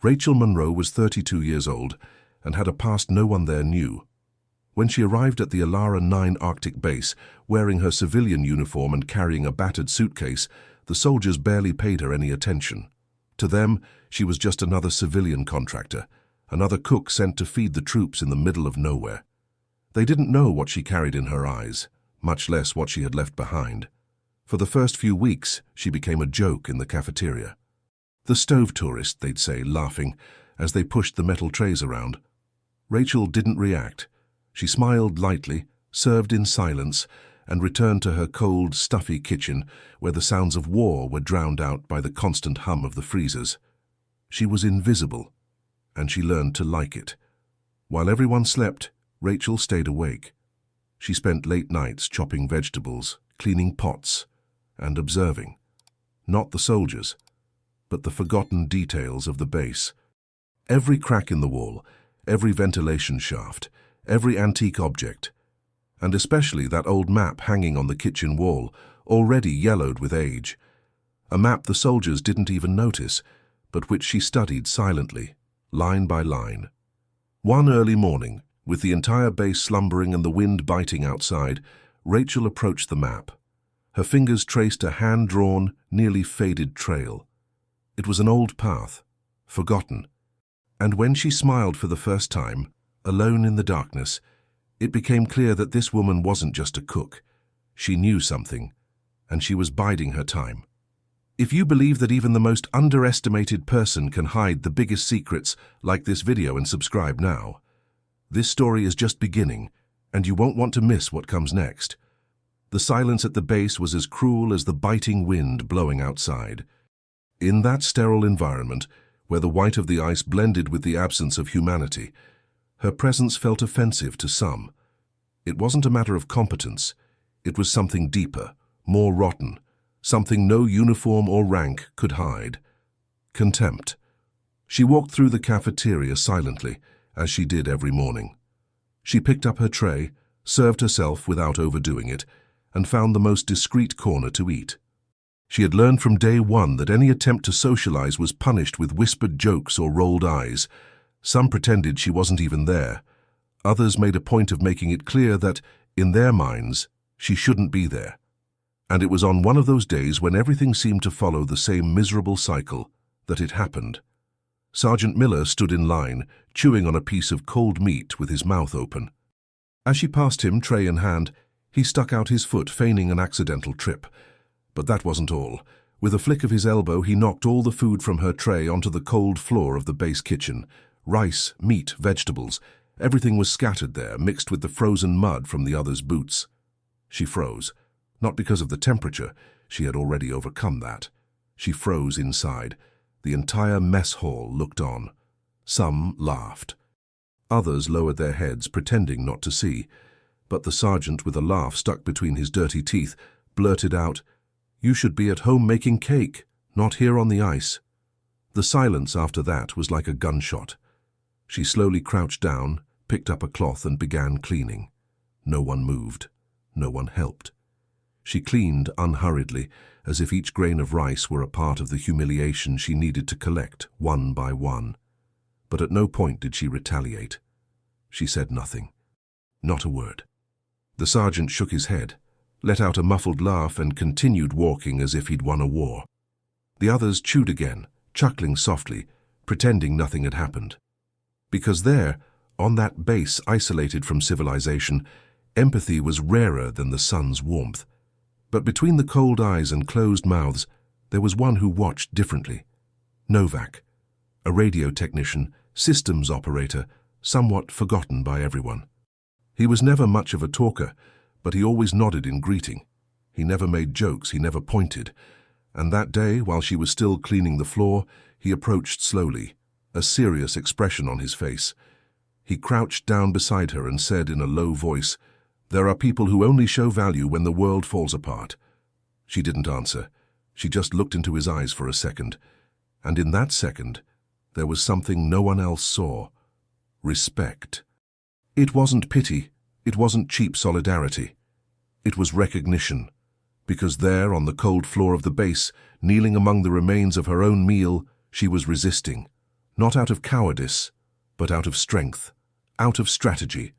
Rachel Monroe was 32 years old and had a past no one there knew. When she arrived at the Alara 9 Arctic base, wearing her civilian uniform and carrying a battered suitcase, the soldiers barely paid her any attention. To them, she was just another civilian contractor, another cook sent to feed the troops in the middle of nowhere. They didn't know what she carried in her eyes, much less what she had left behind. For the first few weeks, she became a joke in the cafeteria. "The stove tourist," they'd say, laughing, as they pushed the metal trays around. Rachel didn't react. She smiled lightly, served in silence, and returned to her cold, stuffy kitchen where the sounds of war were drowned out by the constant hum of the freezers. She was invisible, and she learned to like it. While everyone slept, Rachel stayed awake. She spent late nights chopping vegetables, cleaning pots, and observing. Not the soldiers, but the forgotten details of the base. Every crack in the wall, every ventilation shaft, every antique object, and especially that old map hanging on the kitchen wall, already yellowed with age. A map the soldiers didn't even notice, but which she studied silently, line by line. One early morning, with the entire base slumbering and the wind biting outside, Rachel approached the map. Her fingers traced a hand-drawn, nearly faded trail. It was an old path, forgotten, and when she smiled for the first time, alone in the darkness, it became clear that this woman wasn't just a cook. She knew something, and she was biding her time. If you believe that even the most underestimated person can hide the biggest secrets, like this video and subscribe now. This story is just beginning, and you won't want to miss what comes next. The silence at the base was as cruel as the biting wind blowing outside. In that sterile environment, where the white of the ice blended with the absence of humanity, her presence felt offensive to some. It wasn't a matter of competence. It was something deeper, more rotten, something no uniform or rank could hide. Contempt. She walked through the cafeteria silently, as she did every morning. She picked up her tray, served herself without overdoing it, and found the most discreet corner to eat. She had learned from day one that any attempt to socialize was punished with whispered jokes or rolled eyes. Some pretended she wasn't even there. Others made a point of making it clear that, in their minds, she shouldn't be there. And it was on one of those days when everything seemed to follow the same miserable cycle that it happened. Sergeant Miller stood in line, chewing on a piece of cold meat with his mouth open. As she passed him, tray in hand, he stuck out his foot, feigning an accidental trip. But that wasn't all. With a flick of his elbow, he knocked all the food from her tray onto the cold floor of the base kitchen. Rice, meat, vegetables, everything was scattered there, mixed with the frozen mud from the other's boots. She froze. Not because of the temperature, she had already overcome that. She froze inside. The entire mess hall looked on. Some laughed. Others lowered their heads, pretending not to see. But the sergeant, with a laugh stuck between his dirty teeth, blurted out, "You should be at home making cake, not here on the ice." The silence after that was like a gunshot. She slowly crouched down, picked up a cloth and began cleaning. No one moved. No one helped. She cleaned unhurriedly, as if each grain of rice were a part of the humiliation she needed to collect, one by one. But at no point did she retaliate. She said nothing. Not a word. The sergeant shook his head, let out a muffled laugh and continued walking as if he'd won a war. The others chewed again, chuckling softly, pretending nothing had happened. Because there, on that base isolated from civilization, empathy was rarer than the sun's warmth. But between the cold eyes and closed mouths, there was one who watched differently. Novak, a radio technician, systems operator, somewhat forgotten by everyone. He was never much of a talker, but he always nodded in greeting. He never made jokes, he never pointed. And that day, while she was still cleaning the floor, he approached slowly, a serious expression on his face. He crouched down beside her and said in a low voice, "There are people who only show value when the world falls apart." She didn't answer. She just looked into his eyes for a second. And in that second, there was something no one else saw. Respect. It wasn't pity. It wasn't cheap solidarity. It was recognition. Because there, on the cold floor of the base, kneeling among the remains of her own meal, she was resisting. Not out of cowardice, but out of strength, out of strategy,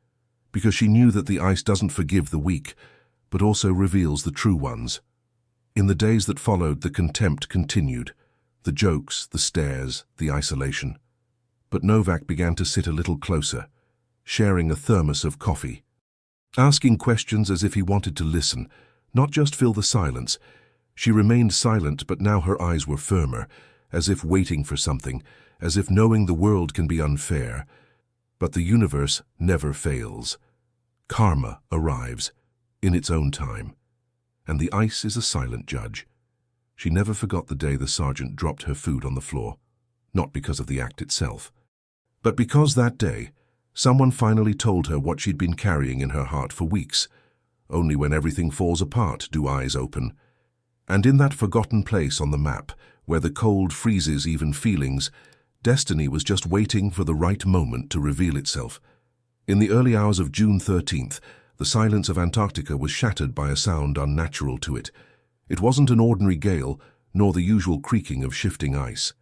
because she knew that the ice doesn't forgive the weak, but also reveals the true ones. In the days that followed, the contempt continued, the jokes, the stares, the isolation. But Novak began to sit a little closer, sharing a thermos of coffee, asking questions as if he wanted to listen, not just fill the silence. She remained silent, but now her eyes were firmer, as if waiting for something, as if knowing the world can be unfair. But the universe never fails. Karma arrives, in its own time. And the ice is a silent judge. She never forgot the day the sergeant dropped her food on the floor, not because of the act itself, but because that day, someone finally told her what she'd been carrying in her heart for weeks. Only when everything falls apart do eyes open. And in that forgotten place on the map, where the cold freezes even feelings, destiny was just waiting for the right moment to reveal itself. In the early hours of June 13th, the silence of Antarctica was shattered by a sound unnatural to it. It wasn't an ordinary gale, nor the usual creaking of shifting ice.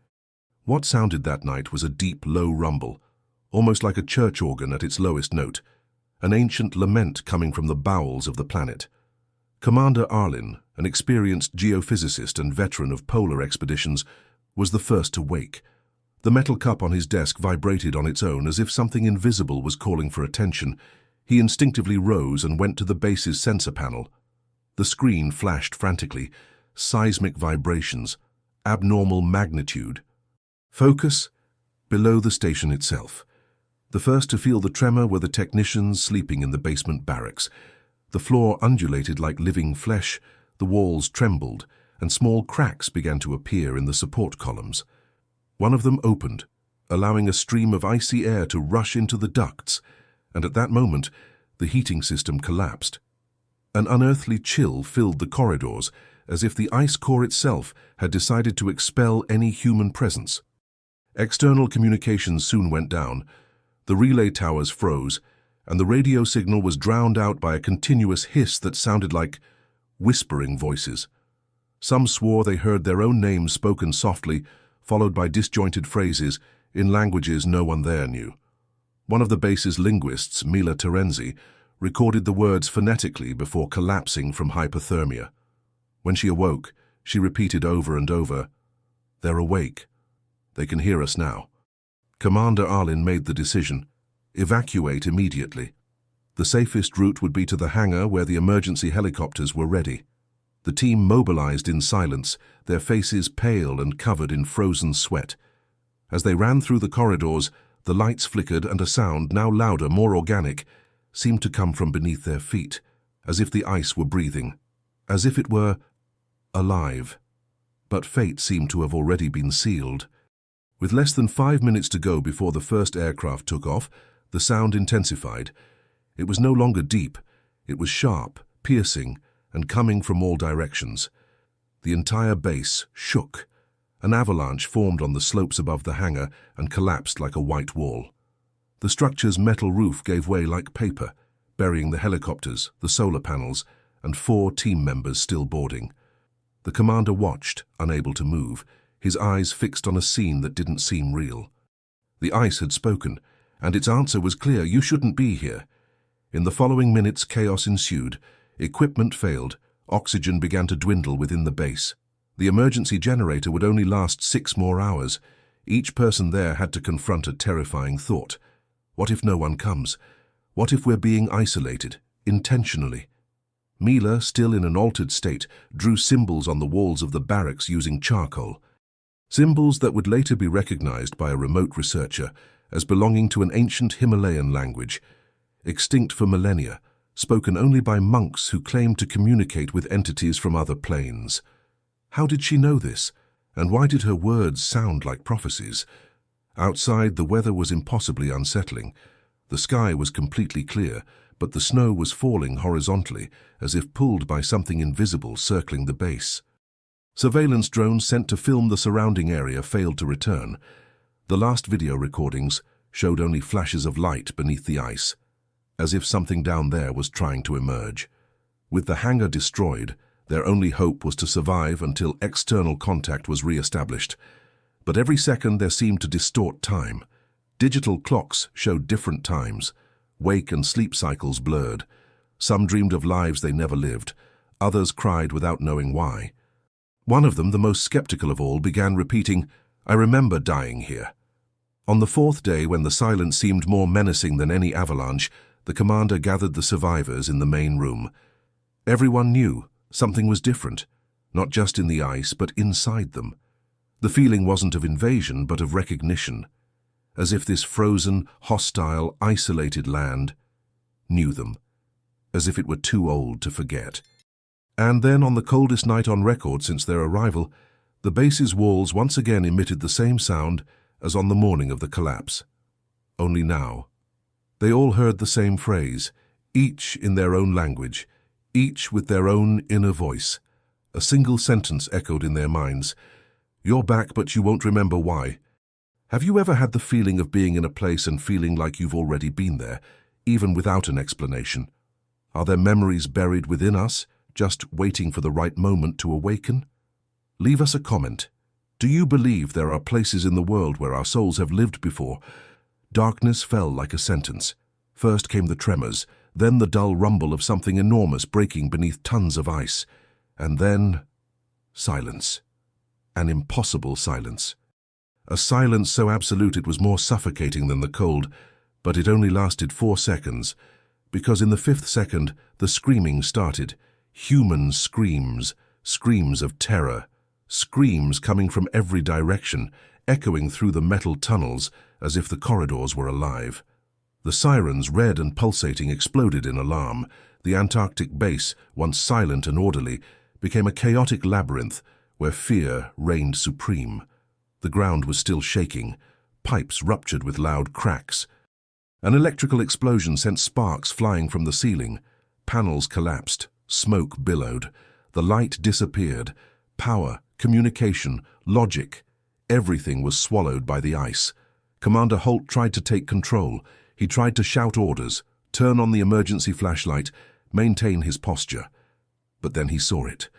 What sounded that night was a deep, low rumble, almost like a church organ at its lowest note, an ancient lament coming from the bowels of the planet. Commander Arlen, an experienced geophysicist and veteran of polar expeditions, was the first to wake. The metal cup on his desk vibrated on its own as if something invisible was calling for attention. He instinctively rose and went to the base's sensor panel. The screen flashed frantically. Seismic vibrations, abnormal magnitude. Focus, below the station itself. The first to feel the tremor were the technicians sleeping in the basement barracks. The floor undulated like living flesh, the walls trembled, and small cracks began to appear in the support columns. One of them opened, allowing a stream of icy air to rush into the ducts, and at that moment, the heating system collapsed. An unearthly chill filled the corridors, as if the ice core itself had decided to expel any human presence. External communications soon went down. The relay towers froze, and the radio signal was drowned out by a continuous hiss that sounded like whispering voices. Some swore they heard their own names spoken softly, followed by disjointed phrases in languages no one there knew. One of the base's linguists, Mila Terenzi, recorded the words phonetically before collapsing from hypothermia. When she awoke, she repeated over and over, "They're awake. They can hear us now." Commander Arlen made the decision: evacuate immediately. The safest route would be to the hangar where the emergency helicopters were ready. The team mobilized in silence, their faces pale and covered in frozen sweat. As they ran through the corridors, the lights flickered and a sound, now louder, more organic, seemed to come from beneath their feet, as if the ice were breathing, as if it were alive. But fate seemed to have already been sealed. With less than 5 minutes to go before the first aircraft took off, the sound intensified. It was no longer deep. It was sharp, piercing, and coming from all directions. The entire base shook. An avalanche formed on the slopes above the hangar and collapsed like a white wall. The structure's metal roof gave way like paper, burying the helicopters, the solar panels, and 4 team members still boarding. The commander watched, unable to move, his eyes fixed on a scene that didn't seem real. The ice had spoken, and its answer was clear: you shouldn't be here. In the following minutes, chaos ensued. Equipment failed. Oxygen began to dwindle within the base. The emergency generator would only last 6 more hours. Each person there had to confront a terrifying thought. What if no one comes? What if we're being isolated, intentionally? Mila, still in an altered state, drew symbols on the walls of the barracks using charcoal. Symbols that would later be recognized by a remote researcher as belonging to an ancient Himalayan language, extinct for millennia, spoken only by monks who claimed to communicate with entities from other planes. How did she know this? And why did her words sound like prophecies? Outside, the weather was impossibly unsettling. The sky was completely clear, but the snow was falling horizontally, as if pulled by something invisible circling the base. Surveillance drones sent to film the surrounding area failed to return. The last video recordings showed only flashes of light beneath the ice, as if something down there was trying to emerge. With the hangar destroyed, their only hope was to survive until external contact was re-established. But every second there seemed to distort time. Digital clocks showed different times. Wake and sleep cycles blurred. Some dreamed of lives they never lived. Others cried without knowing why. One of them, the most skeptical of all, began repeating, "I remember dying here." On the fourth day, when the silence seemed more menacing than any avalanche, the commander gathered the survivors in the main room. Everyone knew something was different, not just in the ice, but inside them. The feeling wasn't of invasion, but of recognition, as if this frozen, hostile, isolated land knew them, as if it were too old to forget. And then, on the coldest night on record since their arrival, the base's walls once again emitted the same sound as on the morning of the collapse. Only now, they all heard the same phrase, each in their own language, each with their own inner voice. A single sentence echoed in their minds, "You're back, but you won't remember why." Have you ever had the feeling of being in a place and feeling like you've already been there, even without an explanation? Are there memories buried within us, just waiting for the right moment to awaken? Leave us a comment. Do you believe there are places in the world where our souls have lived before? Darkness fell like a sentence. First came the tremors, then the dull rumble of something enormous breaking beneath tons of ice, and then silence. An impossible silence. A silence so absolute it was more suffocating than the cold, but it only lasted 4 seconds, because in the 5th second the screaming started. Human screams, screams of terror, screams coming from every direction, echoing through the metal tunnels as if the corridors were alive. The sirens, red and pulsating, exploded in alarm. The Antarctic base, once silent and orderly, became a chaotic labyrinth where fear reigned supreme. The ground was still shaking. Pipes ruptured with loud cracks. An electrical explosion sent sparks flying from the ceiling. Panels collapsed. Smoke billowed. The light disappeared. Power, communication, logic, everything was swallowed by the ice. Commander Holt tried to take control. He tried to shout orders, turn on the emergency flashlight, maintain his posture. But then he saw it.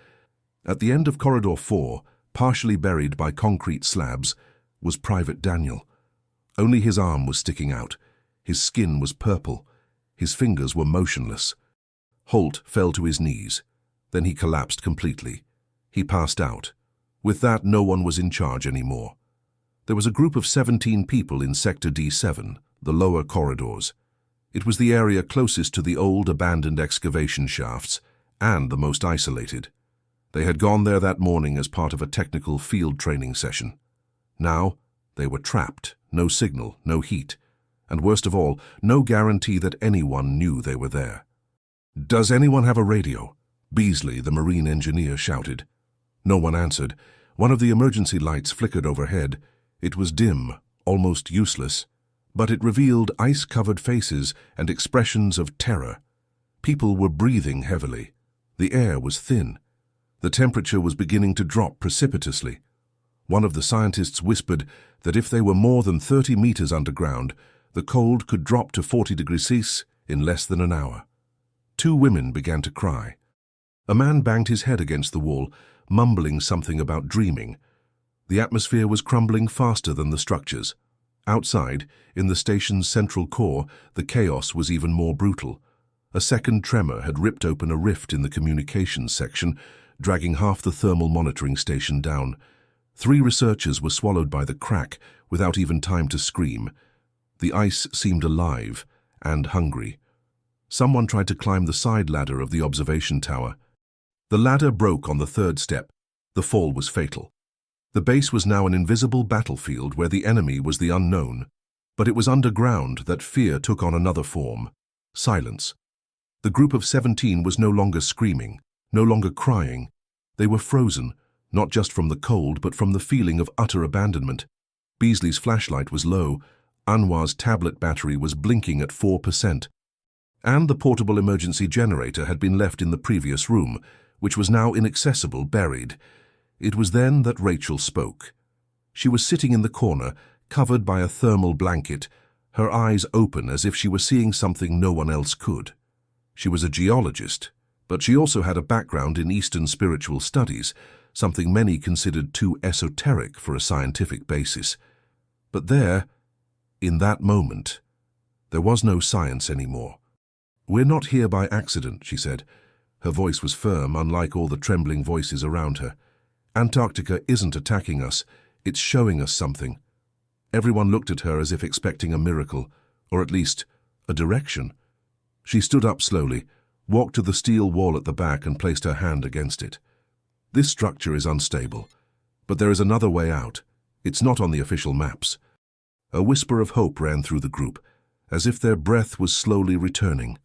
At the end of Corridor 4, partially buried by concrete slabs, was Private Daniel. Only his arm was sticking out. His skin was purple. His fingers were motionless. Holt fell to his knees. Then he collapsed completely. He passed out. With that, no one was in charge anymore. There was a group of 17 people in Sector D7, the lower corridors. It was the area closest to the old abandoned excavation shafts, and the most isolated. They had gone there that morning as part of a technical field training session. Now, they were trapped, no signal, no heat, and worst of all, no guarantee that anyone knew they were there. "Does anyone have a radio?" Beasley, the marine engineer, shouted. No one answered. One of the emergency lights flickered overhead. It was dim, almost useless, but it revealed ice-covered faces and expressions of terror. People were breathing heavily. The air was thin. The temperature was beginning to drop precipitously. One of the scientists whispered that if they were more than 30 meters underground, the cold could drop to 40 degrees Celsius in less than an hour. 2 women began to cry. A man banged his head against the wall, mumbling something about dreaming. The atmosphere was crumbling faster than the structures. Outside, in the station's central core, the chaos was even more brutal. A second tremor had ripped open a rift in the communications section, dragging half the thermal monitoring station down. 3 researchers were swallowed by the crack without even time to scream. The ice seemed alive and hungry. Someone tried to climb the side ladder of the observation tower. The ladder broke on the 3rd step. The fall was fatal. The base was now an invisible battlefield where the enemy was the unknown. But it was underground that fear took on another form. Silence. The group of 17 was no longer screaming, no longer crying. They were frozen, not just from the cold, but from the feeling of utter abandonment. Beasley's flashlight was low. Anwar's tablet battery was blinking at 4%. And the portable emergency generator had been left in the previous room, which was now inaccessible, buried. It was then that Rachel spoke. She was sitting in the corner, covered by a thermal blanket, her eyes open as if she were seeing something no one else could. She was a geologist, But she also had a background in Eastern spiritual studies, something many considered too esoteric for a scientific basis. But there, in that moment, there was no science anymore. "We're not here by accident," she said. Her voice was firm, unlike all the trembling voices around her. "Antarctica isn't attacking us, it's showing us something." Everyone looked at her as if expecting a miracle, or at least a direction. She stood up slowly, walked to the steel wall at the back and placed her hand against it. "This structure is unstable, but there is another way out. It's not on the official maps." A whisper of hope ran through the group, as if their breath was slowly returning.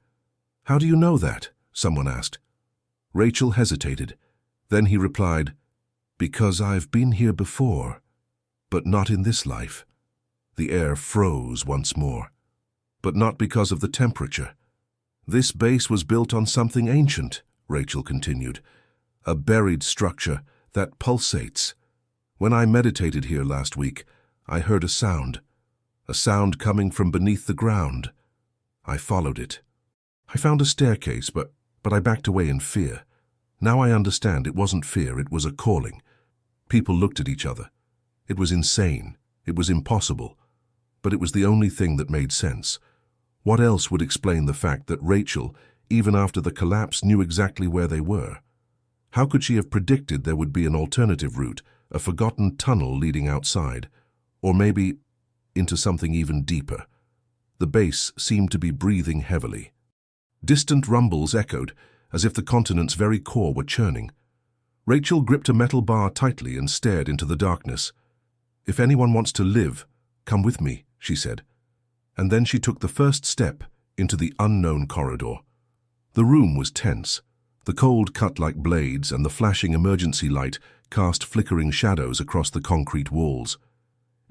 "How do you know that?" someone asked. Rachel hesitated. Then he replied, "Because I've been here before, but not in this life." The air froze once more. "But not because of the temperature. This base was built on something ancient," Rachel continued. "A buried structure that pulsates. When I meditated here last week, I heard a sound coming from beneath the ground. I followed it. I found a staircase, but I backed away in fear. Now I understand it wasn't fear, it was a calling." People looked at each other. It was insane. It was impossible. But it was the only thing that made sense. What else would explain the fact that Rachel, even after the collapse, knew exactly where they were? How could she have predicted there would be an alternative route, a forgotten tunnel leading outside, or maybe into something even deeper? The base seemed to be breathing heavily. Distant rumbles echoed, as if the continent's very core were churning. Rachel gripped a metal bar tightly and stared into the darkness. "If anyone wants to live, come with me," she said. And then she took the first step into the unknown corridor. The room was tense. The cold cut like blades, and the flashing emergency light cast flickering shadows across the concrete walls.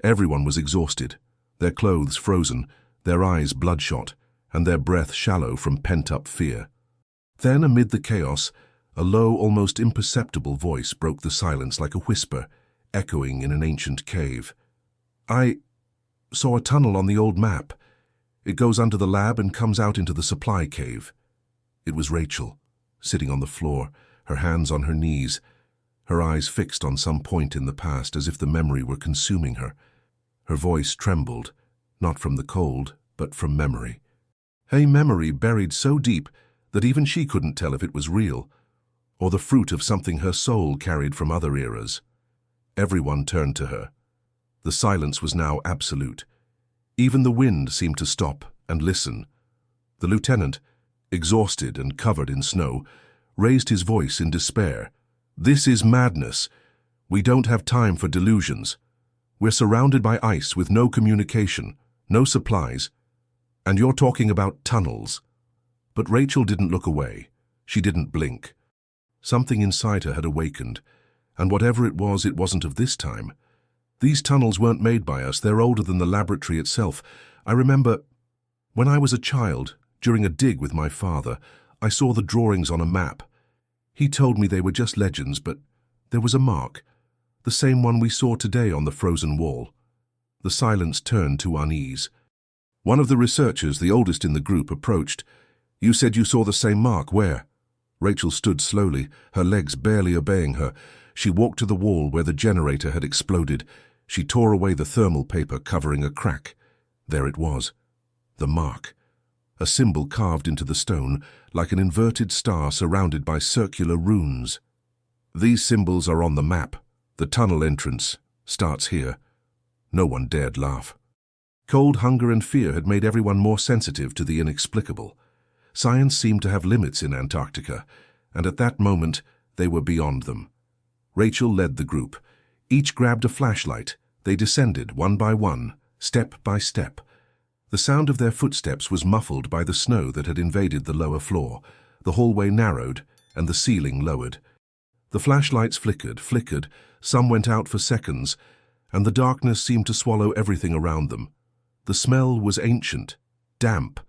Everyone was exhausted, their clothes frozen, their eyes bloodshot, and their breath shallow from pent-up fear. Then, amid the chaos, a low, almost imperceptible voice broke the silence like a whisper, echoing in an ancient cave. "I saw a tunnel on the old map. It goes under the lab and comes out into the supply cave." It was Rachel, sitting on the floor, her hands on her knees, her eyes fixed on some point in the past as if the memory were consuming her. Her voice trembled, not from the cold, but from memory. A memory buried so deep that even she couldn't tell if it was real, or the fruit of something her soul carried from other eras. Everyone turned to her. The silence was now absolute. Even the wind seemed to stop and listen. The lieutenant, exhausted and covered in snow, raised his voice in despair. "This is madness. We don't have time for delusions. We're surrounded by ice with no communication, no supplies. And you're talking about tunnels." But Rachel didn't look away. She didn't blink. Something inside her had awakened, and whatever it wasn't of this time. "These tunnels weren't made by us. They're older than the laboratory itself. I remember when I was a child, during a dig with my father, I saw the drawings on a map. He told me they were just legends, but there was a mark, the same one we saw today on the frozen wall." The silence turned to unease. One of the researchers, the oldest in the group, approached. "You said you saw the same mark. Where?" Rachel stood slowly, her legs barely obeying her. She walked to the wall where the generator had exploded. She tore away the thermal paper covering a crack. There it was. The mark. A symbol carved into the stone, like an inverted star surrounded by circular runes. "These symbols are on the map. The tunnel entrance starts here." No one dared laugh. Cold hunger and fear had made everyone more sensitive to the inexplicable. Science seemed to have limits in Antarctica, and at that moment they were beyond them. Rachel led the group. Each grabbed a flashlight. They descended one by one, step by step. The sound of their footsteps was muffled by the snow that had invaded the lower floor. The hallway narrowed, and the ceiling lowered. The flashlights flickered, some went out for seconds, and the darkness seemed to swallow everything around them. The smell was ancient, damp,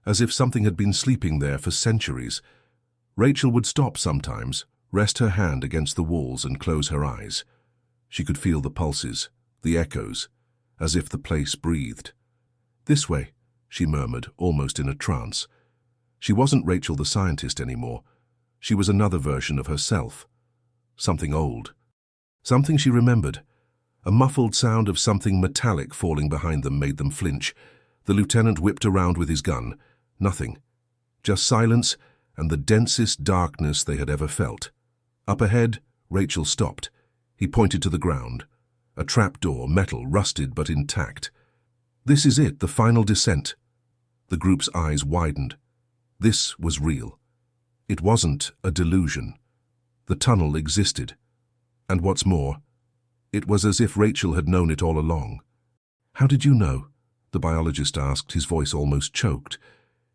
as if something had been sleeping there for centuries. Rachel would stop sometimes, rest her hand against the walls and close her eyes. She could feel the pulses, the echoes, as if the place breathed. "This way," she murmured, almost in a trance. She wasn't Rachel the scientist anymore. She was another version of herself. Something old. Something she remembered. A muffled sound of something metallic falling behind them made them flinch. The lieutenant whipped around with his gun. Nothing. Just silence and the densest darkness they had ever felt. Up ahead, Rachel stopped. He pointed to the ground. A trapdoor, metal, rusted but intact. This is it, the final descent. The group's eyes widened. This was real. It wasn't a delusion. The tunnel existed. And what's more, it was as if Rachel had known it all along. "How did you know?" the biologist asked, his voice almost choked.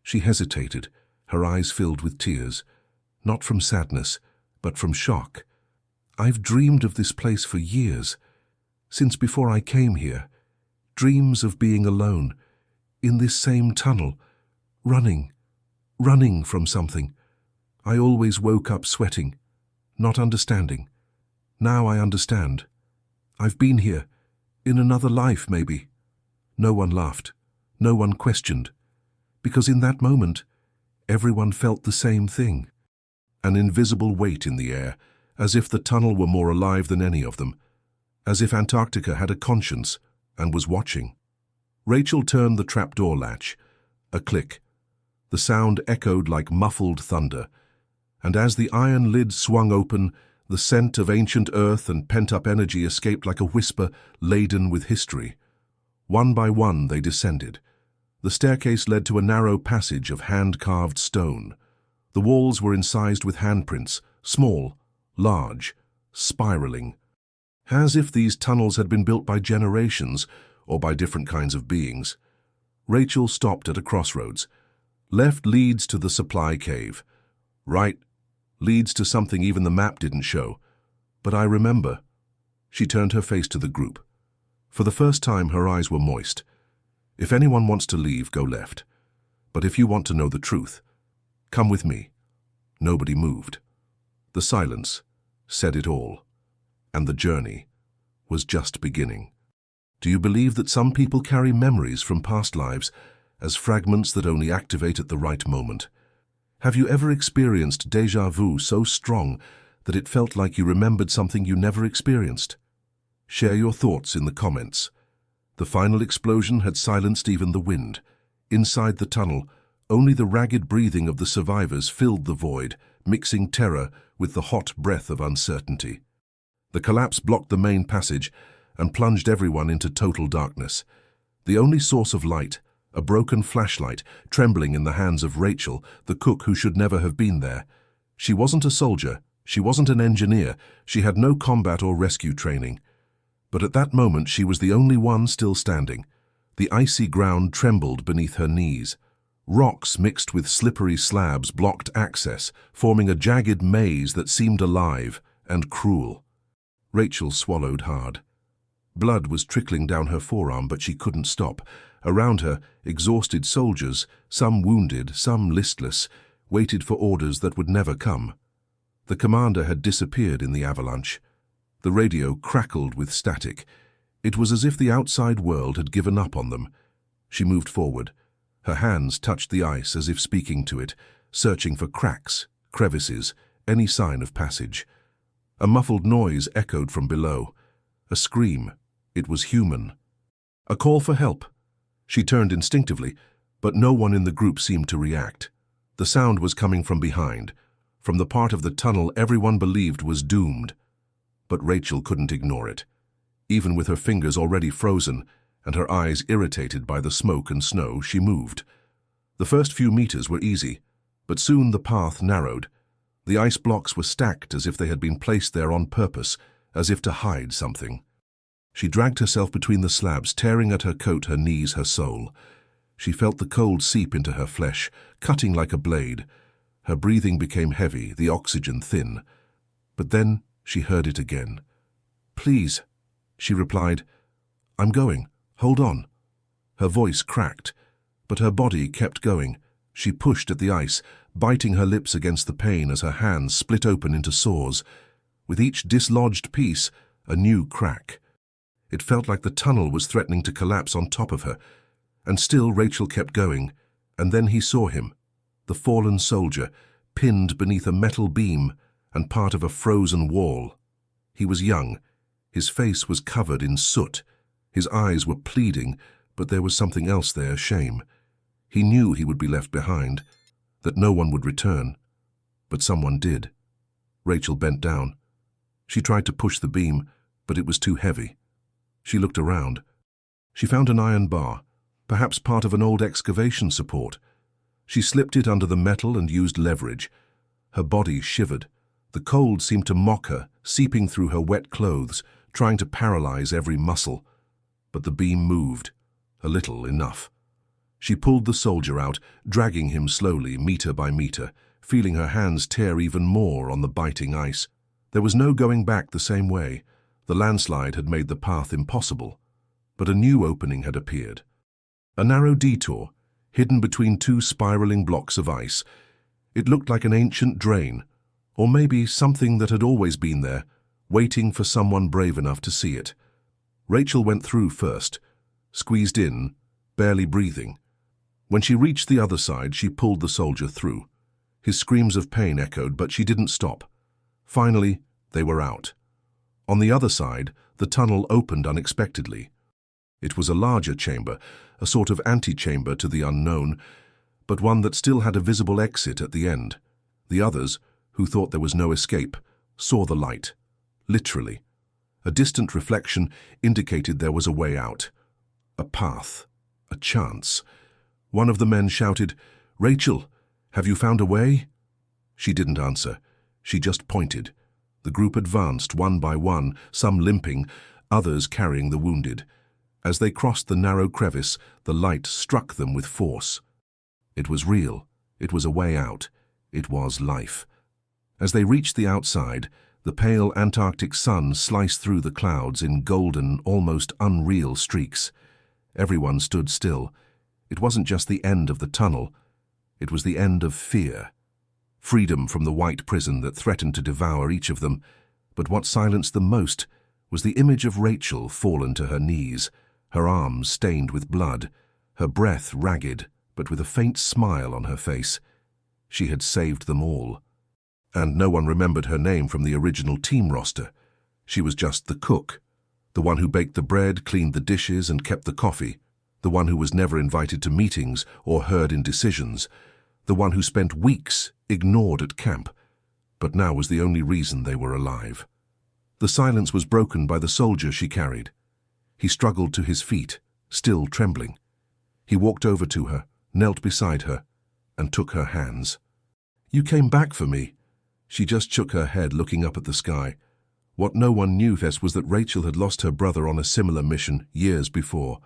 She hesitated, her eyes filled with tears. Not from sadness, but from shock. "I've dreamed of this place for years. Since before I came here. Dreams of being alone, in this same tunnel, running from something. I always woke up sweating, not understanding. Now I understand. I've been here, in another life maybe." No one laughed, no one questioned, because in that moment, everyone felt the same thing. An invisible weight in the air, as if the tunnel were more alive than any of them, as if Antarctica had a conscience and was watching. Rachel turned the trapdoor latch. A click. The sound echoed like muffled thunder, and as the iron lid swung open, the scent of ancient earth and pent-up energy escaped like a whisper laden with history. One by one they descended. The staircase led to a narrow passage of hand-carved stone. The walls were incised with handprints, small, large, spiraling. As if these tunnels had been built by generations or by different kinds of beings. Rachel stopped at a crossroads. Left leads to the supply cave. Right leads to something even the map didn't show. But I remember. She turned her face to the group. For the first time, her eyes were moist. "If anyone wants to leave, go left. But if you want to know the truth, come with me." Nobody moved. The silence said it all. And the journey was just beginning. Do you believe that some people carry memories from past lives as fragments that only activate at the right moment? Have you ever experienced déjà vu so strong that it felt like you remembered something you never experienced? Share your thoughts in the comments. The final explosion had silenced even the wind. Inside the tunnel, only the ragged breathing of the survivors filled the void, mixing terror with the hot breath of uncertainty. The collapse blocked the main passage and plunged everyone into total darkness. The only source of light, a broken flashlight, trembling in the hands of Rachel, the cook who should never have been there. She wasn't a soldier, she wasn't an engineer, she had no combat or rescue training. But at that moment she was the only one still standing. The icy ground trembled beneath her knees. Rocks mixed with slippery slabs blocked access, forming a jagged maze that seemed alive and cruel. Rachel swallowed hard. Blood was trickling down her forearm, but she couldn't stop. Around her, exhausted soldiers, some wounded, some listless, waited for orders that would never come. The commander had disappeared in the avalanche. The radio crackled with static. It was as if the outside world had given up on them. She moved forward. Her hands touched the ice as if speaking to it, searching for cracks, crevices, any sign of passage. A muffled noise echoed from below. A scream. It was human. A call for help. She turned instinctively, but no one in the group seemed to react. The sound was coming from behind, from the part of the tunnel everyone believed was doomed. But Rachel couldn't ignore it. Even with her fingers already frozen and her eyes irritated by the smoke and snow, she moved. The first few meters were easy, but soon the path narrowed. The ice blocks were stacked as if they had been placed there on purpose, as if to hide something. She dragged herself between the slabs, tearing at her coat, her knees, her soul. She felt the cold seep into her flesh, cutting like a blade. Her breathing became heavy, the oxygen thin. But then she heard it again. "Please," she replied. "I'm going. Hold on." Her voice cracked, but her body kept going. She pushed at the ice, biting her lips against the pain as her hands split open into sores. With each dislodged piece, a new crack. It felt like the tunnel was threatening to collapse on top of her. And still Rachel kept going, and then he saw him, the fallen soldier, pinned beneath a metal beam and part of a frozen wall. He was young. His face was covered in soot. His eyes were pleading, but there was something else there, shame. He knew he would be left behind, that no one would return. But someone did. Rachel bent down. She tried to push the beam, but it was too heavy. She looked around. She found an iron bar, perhaps part of an old excavation support. She slipped it under the metal and used leverage. Her body shivered. The cold seemed to mock her, seeping through her wet clothes, trying to paralyze every muscle. But the beam moved. A little, enough. She pulled the soldier out, dragging him slowly, meter by meter, feeling her hands tear even more on the biting ice. There was no going back the same way. The landslide had made the path impossible. But a new opening had appeared. A narrow detour, hidden between two spiraling blocks of ice. It looked like an ancient drain, or maybe something that had always been there, waiting for someone brave enough to see it. Rachel went through first, squeezed in, barely breathing. When she reached the other side, she pulled the soldier through. His screams of pain echoed, but she didn't stop. Finally, they were out. On the other side, the tunnel opened unexpectedly. It was a larger chamber, a sort of antechamber to the unknown, but one that still had a visible exit at the end. The others, who thought there was no escape, saw the light. Literally. A distant reflection indicated there was a way out. A path. A chance. One of the men shouted, "Rachel, have you found a way?" She didn't answer. She just pointed. The group advanced one by one, some limping, others carrying the wounded. As they crossed the narrow crevice, the light struck them with force. It was real. It was a way out. It was life. As they reached the outside, the pale Antarctic sun sliced through the clouds in golden, almost unreal streaks. Everyone stood still. It wasn't just the end of the tunnel. It was the end of fear. Freedom from the white prison that threatened to devour each of them. But what silenced them most was the image of Rachel fallen to her knees, her arms stained with blood, her breath ragged, but with a faint smile on her face. She had saved them all. And no one remembered her name from the original team roster. She was just the cook, the one who baked the bread, cleaned the dishes, and kept the coffee, the one who was never invited to meetings or heard in decisions, the one who spent weeks ignored at camp, but now was the only reason they were alive. The silence was broken by the soldier she carried. He struggled to his feet, still trembling. He walked over to her, knelt beside her, and took her hands. "You came back for me." She just shook her head, looking up at the sky. What no one knew was that Rachel had lost her brother on a similar mission years before,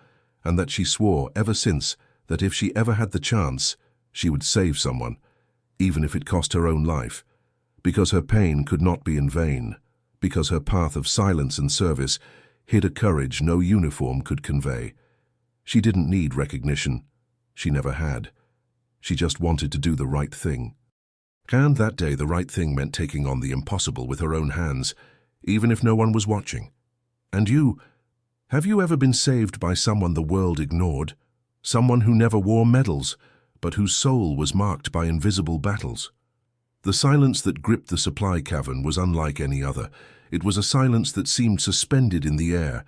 and that she swore ever since that if she ever had the chance, she would save someone, even if it cost her own life, because her pain could not be in vain, because her path of silence and service hid a courage no uniform could convey. She didn't need recognition. She never had. She just wanted to do the right thing. And that day the right thing meant taking on the impossible with her own hands, even if no one was watching. And you, have you ever been saved by someone the world ignored? Someone who never wore medals, but whose soul was marked by invisible battles? The silence that gripped the supply cavern was unlike any other. It was a silence that seemed suspended in the air,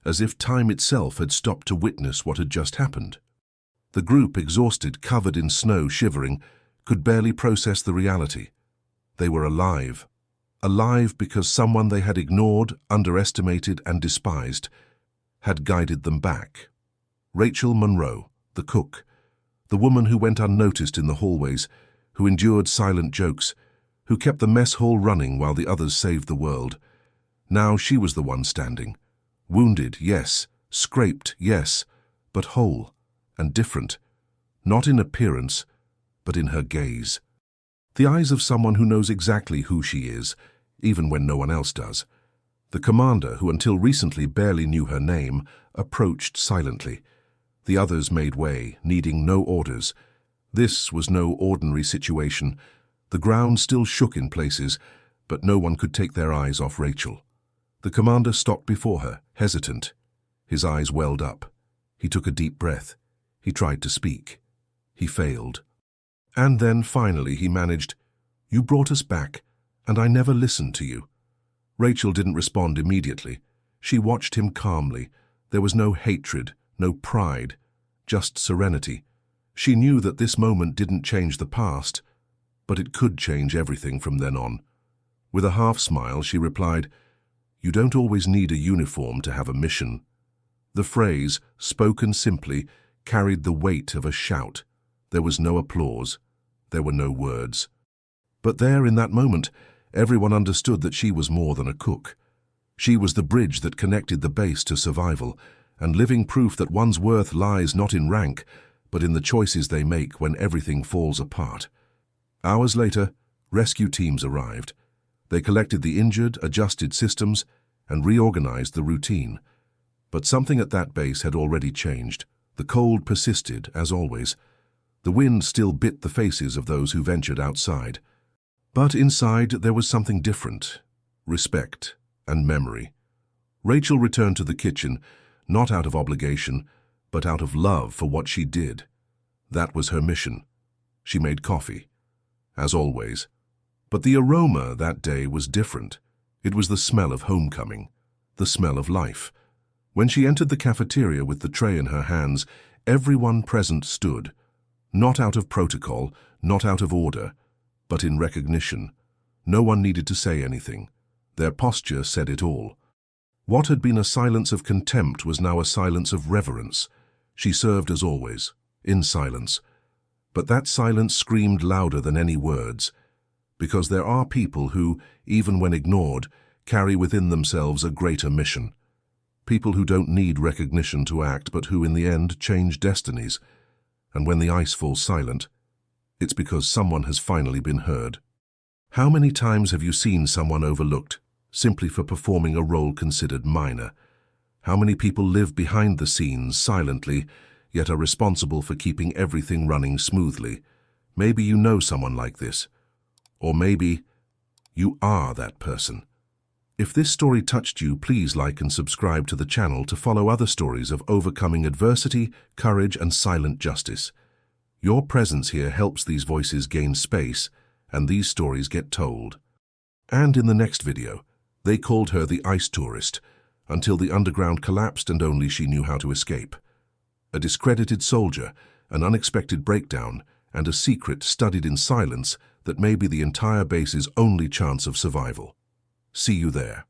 as if time itself had stopped to witness what had just happened. The group, exhausted, covered in snow, shivering, could barely process the reality. They were alive. Alive because someone they had ignored, underestimated, and despised had guided them back. Rachel Monroe, the cook, the woman who went unnoticed in the hallways, who endured silent jokes, who kept the mess hall running while the others saved the world. Now she was the one standing. Wounded, yes. Scraped, yes. But whole and different. Not in appearance, but in her gaze. The eyes of someone who knows exactly who she is, even when no one else does. The commander, who until recently barely knew her name, approached silently. The others made way, needing no orders. This was no ordinary situation. The ground still shook in places, but no one could take their eyes off Rachel. The commander stopped before her, hesitant. His eyes welled up. He took a deep breath. He tried to speak. He failed. And then, finally, he managed, You brought us back, and I never listened to you." Rachel didn't respond immediately. She watched him calmly. There was no hatred, no pride, just serenity. She knew that this moment didn't change the past, but it could change everything from then on. With a half-smile, she replied, "You don't always need a uniform to have a mission." The phrase, spoken simply, carried the weight of a shout. There was no applause. There were no words. But there, in that moment, everyone understood that she was more than a cook. She was the bridge that connected the base to survival, and living proof that one's worth lies not in rank, but in the choices they make when everything falls apart. Hours later, rescue teams arrived. They collected the injured, adjusted systems, and reorganized the routine. But something at that base had already changed. The cold persisted, as always. The wind still bit the faces of those who ventured outside. But inside there was something different: respect and memory. Rachel returned to the kitchen, not out of obligation, but out of love for what she did. That was her mission. She made coffee, as always. But the aroma that day was different. It was the smell of homecoming, the smell of life. When she entered the cafeteria with the tray in her hands, everyone present stood, not out of protocol, not out of order, but in recognition. No one needed to say anything. Their posture said it all. What had been a silence of contempt was now a silence of reverence. She served as always, in silence. But that silence screamed louder than any words, because there are people who, even when ignored, carry within themselves a greater mission. People who don't need recognition to act, but who in the end change destinies. And when the ice falls silent, it's because someone has finally been heard. How many times have you seen someone overlooked, simply for performing a role considered minor? How many people live behind the scenes silently, yet are responsible for keeping everything running smoothly? Maybe you know someone like this. Or maybe you are that person. If this story touched you, please like and subscribe to the channel to follow other stories of overcoming adversity, courage, and silent justice. Your presence here helps these voices gain space, and these stories get told. And in the next video, they called her the ice tourist, until the underground collapsed and only she knew how to escape. A discredited soldier, an unexpected breakdown, and a secret studied in silence that may be the entire base's only chance of survival. See you there.